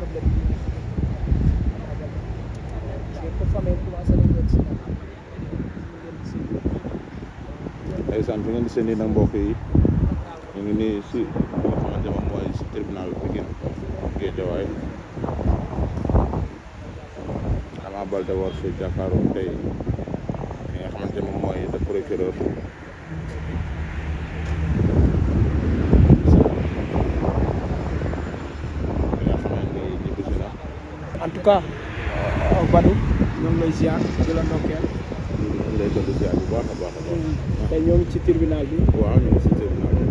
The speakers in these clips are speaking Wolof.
problème bi ko famille commencé nañ leen si ndeysaan fi ngeen di seen nii nag mbokk yi ñu ngi nii si li nga xamante moom mooy si tribunal Pikine Guédiawaye Ama Baldé war fi jàkkaarloo tey li nga xamante moom mooy le procureur li nga xamante ni ñibbisi na en tout cas Badou ñoom lay ziar di la ndokkeel lay doon ziar bu baax a baax a baax tey ñoo ngi ci tribunal bi waaw ñu ngi si tribunal bi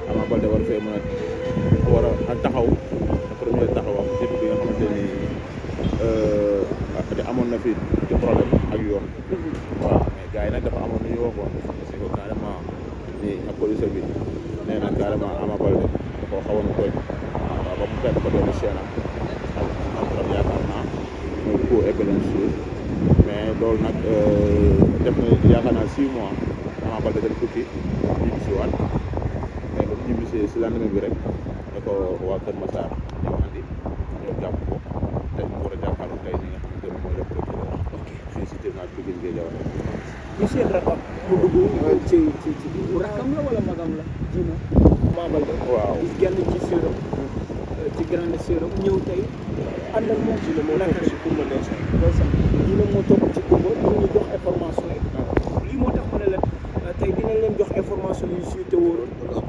Ama Baldé war fee mën a war a taxaw premier taxawam ci bi nga xamante ni amoon na fi ci problème ak yoon waaw mais gars yi nag dafa amoon lu ñu waxoon parce que carrément ni ak police bi nee na carrément Ama Baldé da koo xawoon tooñ waaw ba mu fekk ko doon seenam am tam yaakaar naa mooy coup et blessure mais loolu nag def na yaakaar naa 6 mois Ama Baldé dem tukki ñibbisiwaat mais ba mu ñibbisee si lendemain bi rek da ko waa Kër Massar ñëw andi ñëw jàpp ko tey mu war a jàkkaarloo tey ñi nga xamante ne mooy le procureur fii si tribunal Pikine Guédiawaye. monsieur rakam mu dugg ci rakam la wala magam la Djina Ama Baldé waaw gis genn ci sœuram ci grande sœuram ñëw tey ànd ak moom ci la moo nekk si Coumba Ndeysaan Djina moo topp ci Coumba ñu ñu jox information yi lii moo tax ma ne la tey dinañ leen jox information yu si te wóoroon oto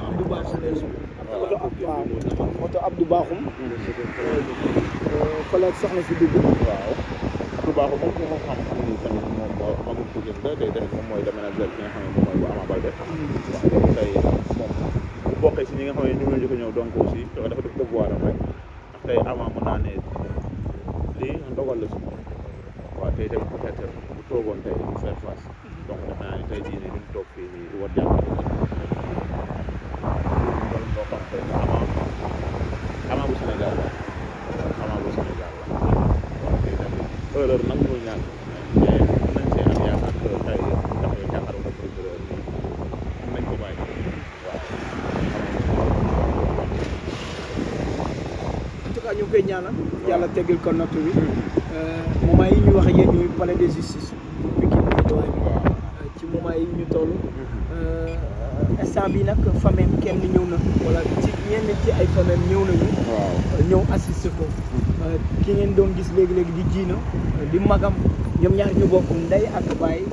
Abdou Bakhoum oto Abdou Bakhoum fa la soxna si dugg waaw Abdou Bakhoum moom ko xam-xam ni tamit moom magum Pikine la tey tamit moom mooy le manager ki nga xam ne moom mooy bu Ama Baldé waaw donc tey moom bu bokkee si ñi nga xam ne ñu ngi njëkk a ñëw donc aussi dafa def devoir am rek ndax tey Ama mën naa ne lii ndogal la si moom waaw tey tamit peut-être bu toogoon tey mu faire face donc def naa ne tey jii nii duñ toog fii nii war jàkkaarloo loolu moo xam tey Ama bu Sénégal la Ama bu Sénégal la waaw tey tamit erreur nag muy ñaan mais nañ see am yaakaar que tey dafay jàkkaarloo ak procureur bi nañ ko bàyyi en tout cas ñu ngi koy ñaanal yàlla teggil ko natt bi moment yi ñu wax ak yéen ñuy palais de justice Pikine Guédiawaye bi ci moment yi ñu toll instant bi nag famille kenn ñëw na wala ci ñenn ci ay famille ñëw nañu ñëw assister ko ki ngeen doon gis léegi-léegi di Djina di magam ñoom ñaar ñu bokk ndey ak baay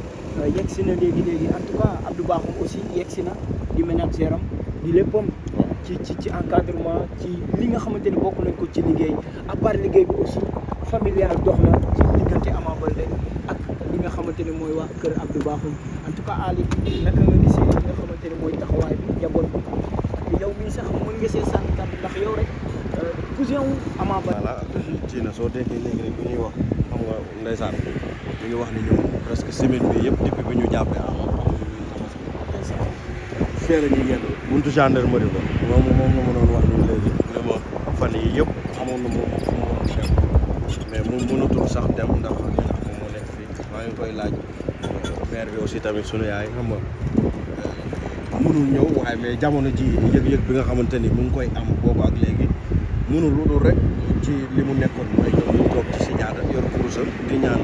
yegg si na léegi-léegi en tout cas Abdou Bakhoum aussi yegg si na di manager am di léppam ci encadrement ci li nga xamante ni bokk nañ ko ci liggéey à part liggéey bi aussi familial dox na ci diggante Ama Baldé ak li nga xamante ni mooy waa kër Abdou Bakhoum en tout cas Ali naka nga gisee li nga xamante ni mooy taxawaay bi njaboot bi ak yow mii sax mën nga see sànni kàddu ndax yow rek cousin wu Ama Baldé. voilà Djina soo déggee léegi rek bu ñuy wax xam nga ndeysaan ñu ngi wax ni ñoom presque semaine bi yëpp depuis bi ñu jàppee Ama fee la ñuy yenn buntu gendarmerie la moom la ma doon wax ni léegi vraiment fan yi yëpp amoon na moom mais mu mënatul sax dem ndax moom moo nekk fii maa ngi koy laaj maire bi aussi tamit sunu yaay xam nga mënul ñëw waaye mais jamono ji yëg-yëg bi nga xamante ni mu ngi koy am boobu ak léegi mënul lu dul rek ci li mu nekkoon mooy que mu toog ci si ñaata yor kurusam di ñaan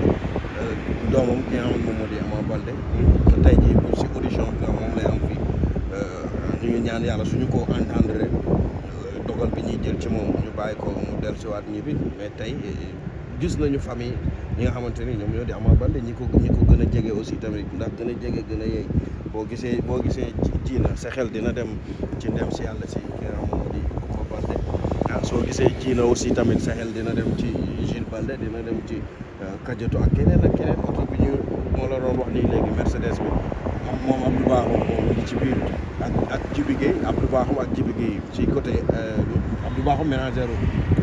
doomam ki nga xam moom moo di Ama Baldé te tey jii bu si audition bi nga moom lay am fii ñu ngi ñaan yàlla suñu ko entendre dogal bi ñuy jël ci moom ñu bàyyi ko mu dellusiwaat ñibbi mais tey gis nañu famille ñi nga xamante ni ñoom ñoo di Ama Baldé ñi ko gën a jege aussi tamit ndax gën a jege gën a yeey boo gisee Djina sa xel dina dem ci ndem si yàlla si ki nga xam moom moo di Ama Baldé soo gisee Djina aussi tamit sa xel dina dem ci Jules Baldé dina dem ci Kadiatou ak keneen oto bi ñu moo la doon wax nii léegi Mercedes bi moom Abdou Bakhoum moom ngi ci biir ak Djibi Gueye Abdou Bakhoum ak Djibi Gueye ci côté Abdou Bakhoum ménagère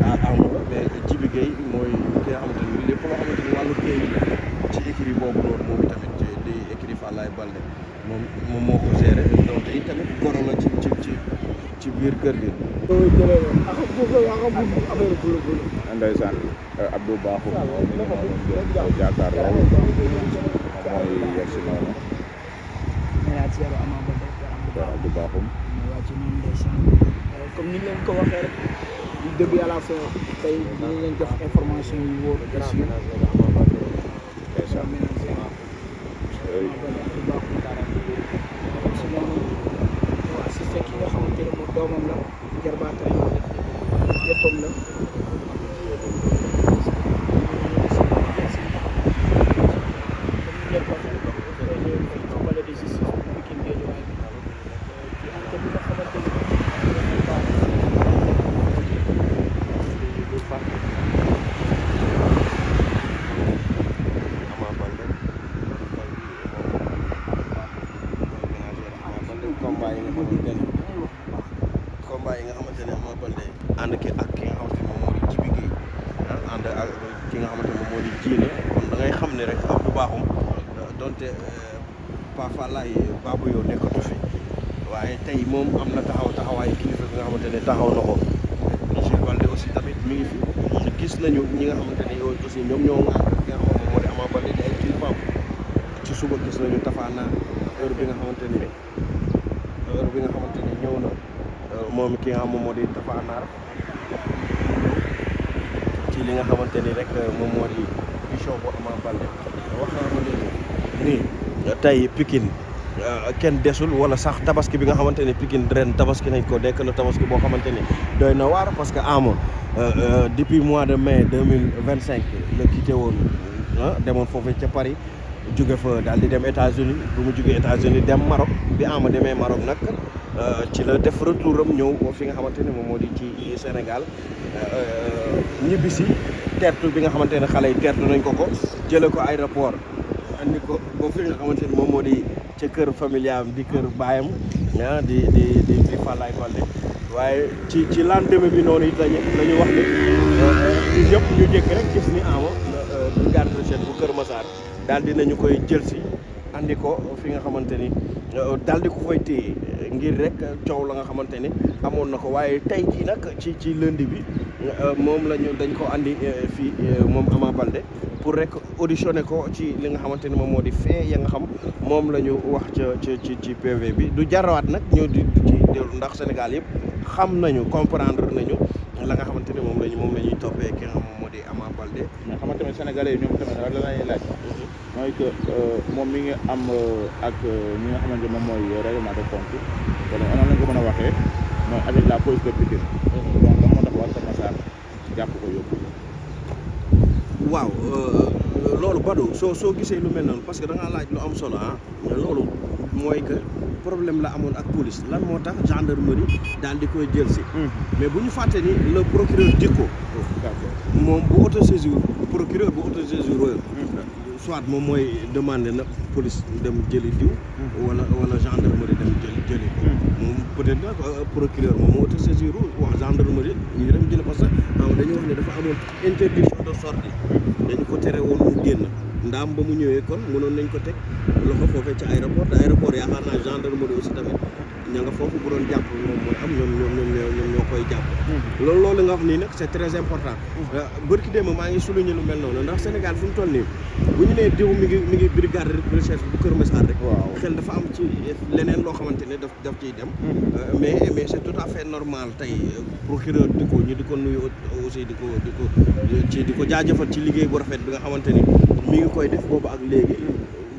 Ama la mais Djibi Gueye mooy ki nga xamante ni lépp loo xamante ni wàllu géey la ci écurie boobu noonu moom itamit di écurie Falaye Baldé moom moo ko géré donc it tamit goro la ci biir kër gi. ndeysaan Abdou Bakhoum moom mi ngi noonu jàkkaarloo moom mooy yegg si noonu manager Ama Baldé Abdou Bakhoum wàcc noonu ndeysaan comme ni leen ko waxee rek du début à la fin tey dinañ leen jox information yu wóor aussi si noonu mu assisté ki nga xamante ne moom doomam la jarbaatam la léppam la combat yi nga xamante ne Ama Baldé ànd ki ak ki nga xamante ne moom moo di Djiby Guèye ànd ak ki nga xamante ne moom moo di Djiné kon da ngay xam ne rek Abdou Bakhoum donte Pa Fallaye Babou yow nekkatu fi waaye tey moom am na taxawaayu kilifa bi nga xamante ne taxaw na ko Jules Baldé aussi tamit mi ngi fi gis nañu ñi nga xamante ne yow aussi ñoom ñoo ŋànk ki nga xam moom moo di Ama Baldé di ay kilifaam ci suba gis nañu Tafana heure bi nga xamante ni ñëw na moom ki nga xam moom moo di Tafanaar ci li nga xamante ni rek moom moo di émission bu Ama Baldé wax naa ma léegi nii tey Pikine kenn desul wala sax tabaski bi nga xamante ni Pikine ren tabaski nañ ko nekk na tabaski boo xamante ni doy na waar parce que Ama depuis mois de mai 2025 la quitté woon demoon foofu ca Paris jóge fa daal di dem États-Unis bu mu jógee États-Unis dem Maroc bi Ama demee Maroc nag ci la def retour am ñëw fi nga xamante ne moom moo di ci Sénégal ñibbisi teertu bi nga xamante ne xale yi teertu nañ ko jële ko aéroport andi ko ba fi nga xamante ne moom moo di ca kër familial di kër baayam di Fallaye Baldé waaye ci lendemain bi noonu it la ñu wax ni ñëpp ñu jékk rek gis ni Ama brigade de recherche bu Kër Massar daal dinañu koy jël si andi ko fi nga xamante ni daal di ko fay téye ngir rek coow la nga xamante ni amoon na ko waaye tey jii nag ci lundi bi moom dañ ko andi fii moom Ama Baldé pour rek auditionné ko ci li nga xamante ni moom moo di fee ya nga xam moom la ñu wax ci PV bi du jarawaat nag ñoo di ci dellu ndax Sénégal yëpp xam nañu comprendre nañu la nga xamante ni moom la ñuy toppee ki nga xam moom moo di Ama Baldé. mais xam nga tamit sénégalais yi ñoom tamit la lañuy laaj mooy que moom mi ngi am ak ñi nga xamante moom mooy règlement de compte kon noonu lañ ko mën a waxee mooy avec la police de Pikine donc moo tax waa Kër Massar jàpp ko yóbbu. waaw loolu Badou soo gisee lu mel noonu parce que da ngaa laaj lu am solo loolu mooy que problème la amoon ak police lan moo tax gendarmerie daal di koy jël si. mais bu ñu fàtte ni le procureur Dicko moom bu autosaisir procureur bu autosaisir soit moom mooy demandé na police dem jëli diw wala gendarmerie dem jëli moom peut-être nag procureur moom moo autosaisir wax gendarmerie ñu dem jëli parce que dañu wax ne dafa amoon interdiction de sortie dañu ko tere woon mu génn ndaam ba mu ñëwee kon mënoon nañ ko teg loxo foofee ci aéroport te aéroport yaakaar naa gendarmerie aussi tamit ña nga foofu bu doon jàpp moom mooy am ñoom ñoo koy jàpp loolu nga wax nii nag c'est très important bërki démb maa ngi souligné lu mel noonu ndax Sénégal fu mu toll nii bu ñu nee diw mi ngi brigade de recherche bu Kër Massar rek xel dafa am ci leneen loo xamante ne daf ciy dem mais c'est tout à fait normal tey procureur di ko nuyu aussi di ko jaajëfal ci liggéey bu rafet bi nga xamante ni mi ngi koy def boobu ak léegi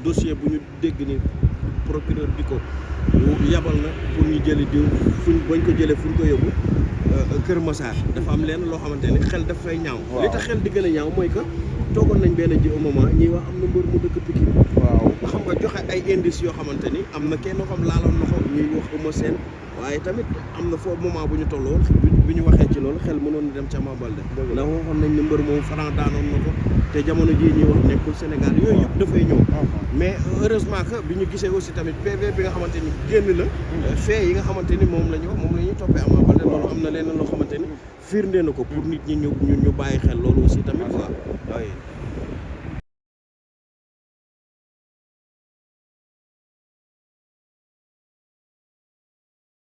dossier bu ñu dégg ni procureur di ko yabal na pour ñu jëli diw bañ ko jëlee fu ñu ko yóbbu Kër Massar dafa am leen loo xamante ni xel daf fay ñaaw li tax xel di gën a ñaaw mooy que toogoon nañ benn ji au moment ñuy wax am na mbër mu dëkk Pikine xam nga joxe ay indices yoo xamante ni am na kenn xam laaloon na ko ñuy wax Eumeu Sène waaye tamit am na foofu moment bu ñu tolloon bi ñu waxee ci loolu xel mënoon na dem ci Ama Baldé ndax waxoon nañ ni mbër moom Franc daanoon na ko te jamono jii ñuy wax nekkul Sénégal yooyu yëpp dafay ñëw mais heureusement que bi ñu gisee aussi tamit PV bi nga xamante ni génn na fee yi nga xamante ni moom la ñu wax moom la ñuy toppee Ama Baldé loolu am na leneen loo xamante ni firnde na ko pour nit ñi ñu bàyyi xel loolu aussi tamit quoi